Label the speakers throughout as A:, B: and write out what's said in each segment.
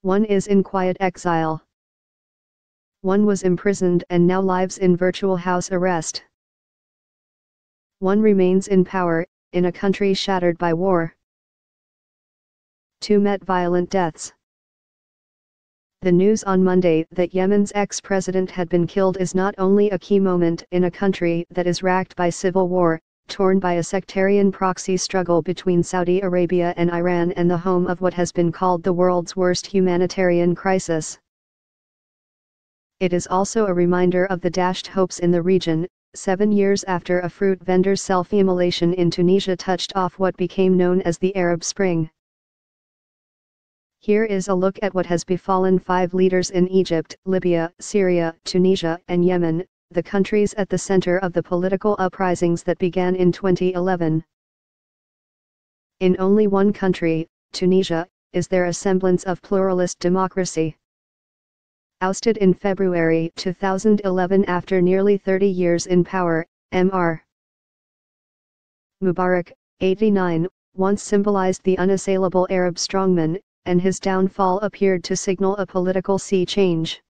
A: One is in quiet exile. One was imprisoned and now lives in virtual house arrest. One remains in power, in a country shattered by war. Two met violent deaths. The news on Monday that Yemen's ex-president had been killed is not only a key moment in a country that is racked by civil war, torn by a sectarian proxy struggle between Saudi Arabia and Iran, and the home of what has been called the world's worst humanitarian crisis. It is also a reminder of the dashed hopes in the region, 7 years after a fruit vendor's self-immolation in Tunisia touched off what became known as the Arab Spring. Here is a look at what has befallen 5 leaders in Egypt, Libya, Syria, Tunisia, and Yemen, the countries at the center of the political uprisings that began in 2011. In only one country, Tunisia, is there a semblance of pluralist democracy. Ousted in February 2011 after nearly 30 years in power, Mr. Mubarak, 89, once symbolized the unassailable Arab strongman, and his downfall appeared to signal a political sea change.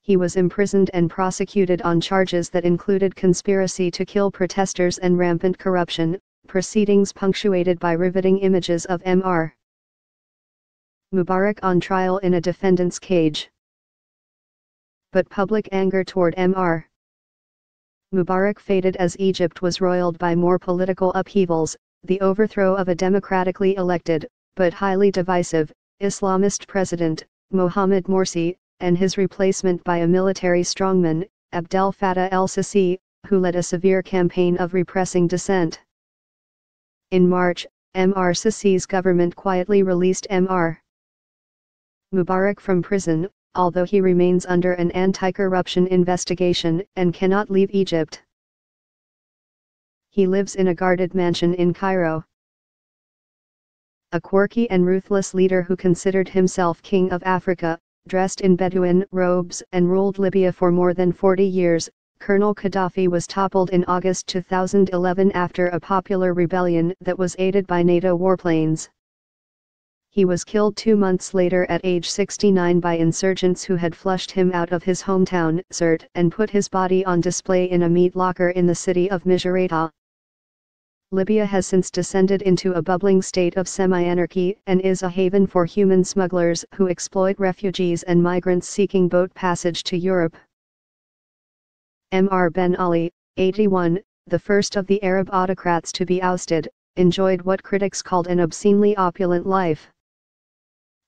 A: He was imprisoned and prosecuted on charges that included conspiracy to kill protesters and rampant corruption, proceedings punctuated by riveting images of Mr. Mubarak on trial in a defendant's cage. But public anger toward Mr. Mubarak faded as Egypt was roiled by more political upheavals, the overthrow of a democratically elected, but highly divisive, Islamist president, Mohamed Morsi, and his replacement by a military strongman, Abdel Fattah el-Sisi, who led a severe campaign of repressing dissent. In March, Mr. Sisi's government quietly released Mr. Mubarak from prison, although he remains under an anti-corruption investigation and cannot leave Egypt. He lives in a guarded mansion in Cairo. A quirky and ruthless leader who considered himself king of Africa, dressed in Bedouin robes and ruled Libya for more than 40 years, Colonel Gaddafi was toppled in August 2011 after a popular rebellion that was aided by NATO warplanes. He was killed 2 months later at age 69 by insurgents who had flushed him out of his hometown, Sirte, and put his body on display in a meat locker in the city of Misrata. Libya has since descended into a bubbling state of semi-anarchy and is a haven for human smugglers who exploit refugees and migrants seeking boat passage to Europe. Mr. Ben Ali, 81, the first of the Arab autocrats to be ousted, enjoyed what critics called an obscenely opulent life.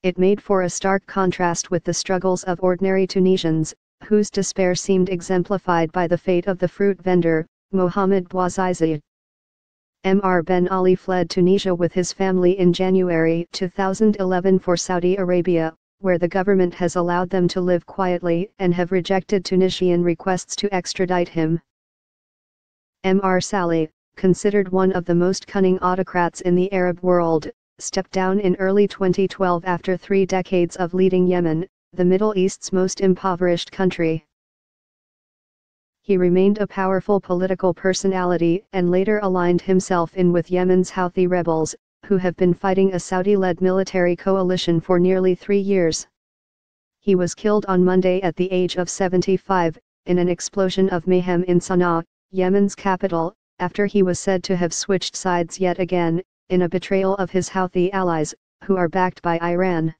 A: It made for a stark contrast with the struggles of ordinary Tunisians, whose despair seemed exemplified by the fate of the fruit vendor, Mohamed Bouazizi. Mr. Ben Ali fled Tunisia with his family in January 2011 for Saudi Arabia, where the government has allowed them to live quietly and have rejected Tunisian requests to extradite him. Mr. Saleh, considered one of the most cunning autocrats in the Arab world, stepped down in early 2012 after 3 decades of leading Yemen, the Middle East's most impoverished country. He remained a powerful political personality and later aligned himself in with Yemen's Houthi rebels, who have been fighting a Saudi-led military coalition for nearly 3 years. He was killed on Monday at the age of 75, in an explosion of mayhem in Sana'a, Yemen's capital, after he was said to have switched sides yet again, in a betrayal of his Houthi allies, who are backed by Iran.